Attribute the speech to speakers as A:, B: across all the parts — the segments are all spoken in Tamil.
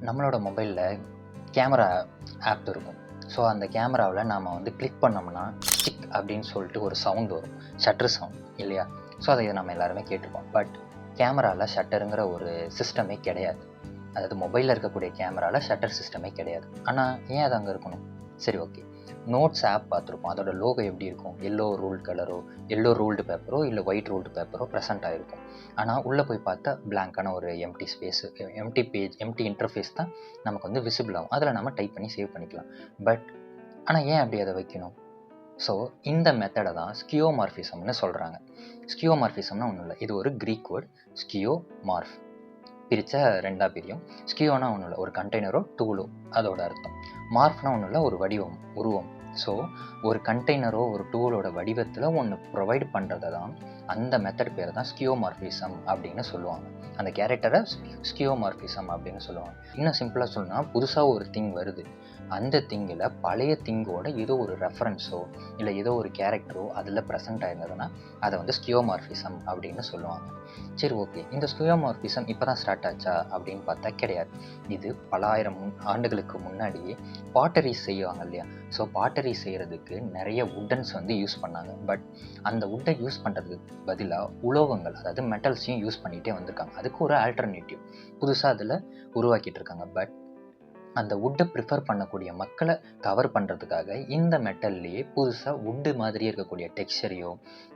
A: நம்மளோட மொபைலில் கேமரா ஆப் இருக்கும். ஸோ அந்த கேமராவில் நாம் வந்து கிளிக் பண்ணோம்னா டிக் அப்படின்னு சொல்லிட்டு ஒரு சவுண்ட் வரும், ஷட்டர் சவுண்ட் இல்லையா? ஸோ அதை நம்ம எல்லாருமே கேட்டிருப்போம். பட் கேமராவில் ஷட்டருங்கிற ஒரு சிஸ்டமே கிடையாது. அதாவது மொபைலில் இருக்கக்கூடிய கேமராவில் ஷட்டர் சிஸ்டமே கிடையாது. ஆனால் ஏன் அது அங்கே இருக்கணும்? சரி, ஓகே. நோட்ஸ் ஆப் பார்த்துருப்போம். அதோட லோகோ எப்படி இருக்கும்? எல்லோ ரூல்டு கலரோ, எல்லோ ரூல்டு பேப்பரோ இல்லை ஒயிட் ரூல்டு பேப்பரோ ப்ரெசென்ட் ஆகிருக்கும். ஆனால் உள்ளே போய் பார்த்தா பிளாங்கான ஒரு empty space, empty page, empty interface தான் நமக்கு வந்து விசிபிள் ஆகும். அதில் நம்ம டைப் பண்ணி சேவ் பண்ணிக்கலாம். பட் ஆனால் ஏன் அப்படி அதை வைக்கணும்? ஸோ இந்த மெத்தடை தான் ஸ்கியோமார்ஃபிசம்னு சொல்கிறாங்க. ஸ்கியோமார்ஃபிசம்னா ஒன்றும் இல்லை, இது ஒரு க்ரீக் வேர்ட். ஸ்கியோமார்ஃப் பிரித்தா ரெண்டாக பிரியும். ஸ்கியோனா ஒன்றும் இல்லை, ஒரு கண்டெய்னரோ டூலோ அதோட அர்த்தம். மார்ஃப்னா ஒன்றும் இல்லை, ஒரு வடிவம், உருவம். ஸோ ஒரு கண்டெய்னரோ ஒரு டூலோட வடிவத்தில் ஒன்று ப்ரொவைட் பண்ணுறதை தான், அந்த மெத்தட் பேர் தான் ஸ்கியோமார்ஃபிசம் அப்படின்னு சொல்லுவாங்க. அந்த கேரக்டரை ஸ்கியோமார்ஃபிசம் அப்படின்னு சொல்லுவாங்க. இன்னும் சிம்பிளாக சொல்லணும்னா, புதுசாக ஒரு திங் வருது, அந்த திங்கில் பழைய திங்கோட ஏதோ ஒரு ரெஃபரன்ஸோ இல்லை ஏதோ ஒரு கேரக்டரோ அதில் ப்ரெசென்ட் ஆயிருந்ததுன்னா அதை வந்து ஸ்கியோமார்ஃபிசம் அப்படின்னு சொல்லுவாங்க. சரி, ஓகே. இந்த ஸ்கியோமார்ஃபிசம் இப்போ தான் ஸ்டார்ட் ஆச்சா அப்படின்னு பார்த்தா கிடையாது. இது பல ஆயிரம் ஆண்டுகளுக்கு முன்னாடியே பாட்டரிஸ் செய்வாங்க இல்லையா? ஸோ பாட்டரி செய்கிறதுக்கு நிறைய உட்டன்ஸ் வந்து யூஸ் பண்ணாங்க. பட் அந்த உட்டை யூஸ் பண்ணுறதுக்கு பதிலாக உலோகங்கள், அதாவது மெட்டல்ஸையும் யூஸ் பண்ணிகிட்டே வந்திருக்காங்க. அதுக்கு ஒரு ஆல்டர்னேட்டிவ் புதுசாக அதில் உருவாக்கிட்டு இருக்காங்க. பட் அந்த வுட்டை ப்ரிஃபர் பண்ணக்கூடிய மக்களை கவர் பண்ணுறதுக்காக இந்த மெட்டல்லையே புதுசாக வுட்டு மாதிரி இருக்கக்கூடிய டெக்ஸ்சரையோ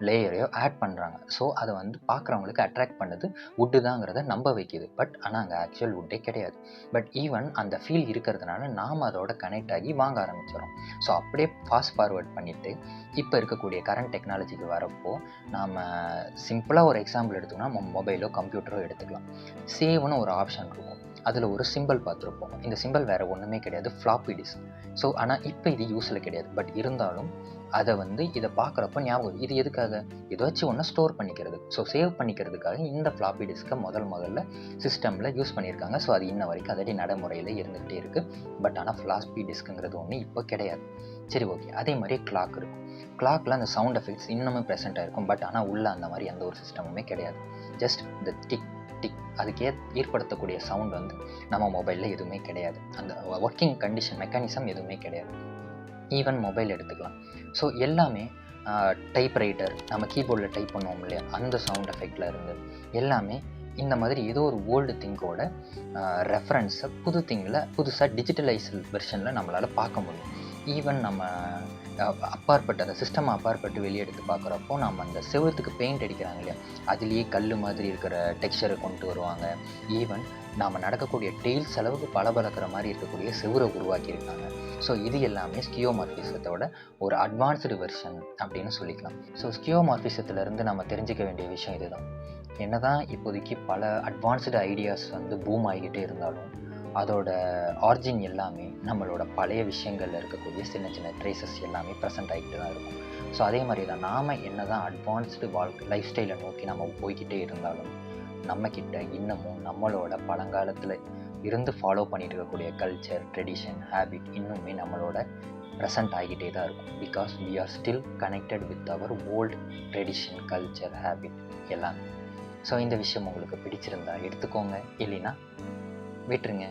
A: லேயரையோ ஆட் பண்ணுறாங்க. ஸோ அதை வந்து பார்க்குறவங்களுக்கு அட்ராக்ட் பண்ணுது, வுட்டு தாங்கிறத நம்ப வைக்கிது. பட் ஆனால் அங்கே ஆக்சுவல் வுட்டே கிடையாது. பட் ஈவன் அந்த ஃபீல் இருக்கிறதுனால நாம் அதோட கனெக்ட் ஆகி வாங்க ஆரம்பிச்சிடும். ஸோ அப்படியே ஃபாஸ்ட் ஃபார்வர்ட் பண்ணிவிட்டு இப்போ இருக்கக்கூடிய கரண்ட் டெக்னாலஜிக்கு வரப்போ நாம் சிம்பிளாக ஒரு எக்ஸாம்பிள் எடுத்துக்கோன்னா, நம்ம மொபைலோ கம்ப்யூட்டரோ எடுத்துக்கலாம். சேவ்னு ஒரு ஆப்ஷன் இருக்கும். அதில் ஒரு சிம்பிள் பார்த்துருப்போம். இந்த சிம்பிள் வேறு ஒன்றுமே கிடையாது, ஃப்ளாப்பி டிஸ்க். ஸோ ஆனால் இப்போ இது யூஸில் கிடையாது. பட் இருந்தாலும் அதை வந்து இதை பார்க்குறப்போ ஞாபகம், இது எதுக்காக? ஏதாச்சும் ஒன்று ஸ்டோர் பண்ணிக்கிறது. ஸோ சேவ் பண்ணிக்கிறதுக்காக இந்த ஃப்ளாப்பி டிஸ்க்கை முதல்ல சிஸ்டமில் யூஸ் பண்ணியிருக்காங்க. ஸோ அது இன்ன வரைக்கும் அதே நடைமுறையில் இருந்துகிட்டே இருக்குது. பட் ஆனால் ஃப்ளாப்பி டிஸ்க்குங்கிறது ஒன்று இப்போ கிடையாது. சரி, ஓகே. அதே மாதிரி கிளாக் இருக்கும். கிளாக்கில் அந்த சவுண்ட் எஃபெக்ட்ஸ் இன்னமும் ப்ரெசென்ட் ஆகிருக்கும். பட் ஆனால் உள்ள அந்த மாதிரி எந்த ஒரு சிஸ்டமுமே கிடையாது. ஜஸ்ட் இந்த டிக் டிக் அதுக்கு ஏற்படுத்தக்கூடிய சவுண்ட் வந்து நம்ம மொபைலில் எதுவுமே கிடையாது. அந்த ஒர்க்கிங் கண்டிஷன் மெக்கானிசம் எதுவுமே கிடையாது. ஈவன் மொபைல் எடுத்துக்கலாம். ஸோ எல்லாமே டைப்ரைட்டர், நம்ம கீபோர்டில் டைப் பண்ணுவோம் இல்லையா, அந்த சவுண்ட் எஃபெக்டில் இருந்து எல்லாமே இந்த மாதிரி ஏதோ ஒரு ஓல்டு திங்கோட ரெஃபரன்ஸை புது திங்கில் புதுசாக டிஜிட்டலைஸ் வெர்ஷனில் நம்மளால் பார்க்க முடியும். ஈவன் நம்ம அப்பாற்பட்டு அந்த சிஸ்டம் அப்பாற்பட்டு வெளியே எடுத்து பார்க்குறப்போ நம்ம அந்த செவத்துக்கு பெயிண்ட் அடிக்கிறாங்க இல்லையா, அதுலேயே கல் மாதிரி இருக்கிற டெக்ஸ்சரை கொண்டு வருவாங்க. ஈவன் நாம் நடக்கக்கூடிய டெய்ல்ஸ் அளவுக்கு பளபளக்கிற மாதிரி இருக்கக்கூடிய செவுரை உருவாக்கியிருக்காங்க. ஸோ இது எல்லாமே ஸ்கியோமார்ஃபிசத்தோட ஒரு அட்வான்ஸ்டு வெர்ஷன் அப்படின்னு சொல்லிக்கலாம். ஸோ ஸ்கியோமார்ஃபிசத்துலேருந்து நம்ம தெரிஞ்சிக்க வேண்டிய விஷயம் இதுதான். என்னதான் இப்போதைக்கு பல அட்வான்ஸ்டு ஐடியாஸ் வந்து பூம் ஆகிக்கிட்டே இருந்தாலும் அதோட ஆரிஜின் எல்லாமே நம்மளோட பழைய விஷயங்களில் இருக்கக்கூடிய சின்ன சின்ன ட்ரேசஸ் எல்லாமே ப்ரெசென்ட் ஆகிட்டு தான் இருக்கும். ஸோ அதே மாதிரி தான் நாம் என்ன தான் அட்வான்ஸ்டு லைஃப் ஸ்டைலை நோக்கி நம்ம போய்கிட்டே இருந்தாலும் நம்மக்கிட்ட இன்னமும் நம்மளோட பழங்காலத்தில் இருந்து ஃபாலோ பண்ணிட்டு இருக்கக்கூடிய கல்ச்சர், ட்ரெடிஷன், ஹேபிட் இன்னுமே நம்மளோட ப்ரெசென்ட் ஆகிக்கிட்டே தான் இருக்கும். Because we are still connected with our old tradition, culture, habit எல்லாமே. ஸோ இந்த விஷயம் உங்களுக்கு பிடிச்சிருந்தா எடுத்துக்கோங்க, இல்லைன்னா விட்டுருங்க.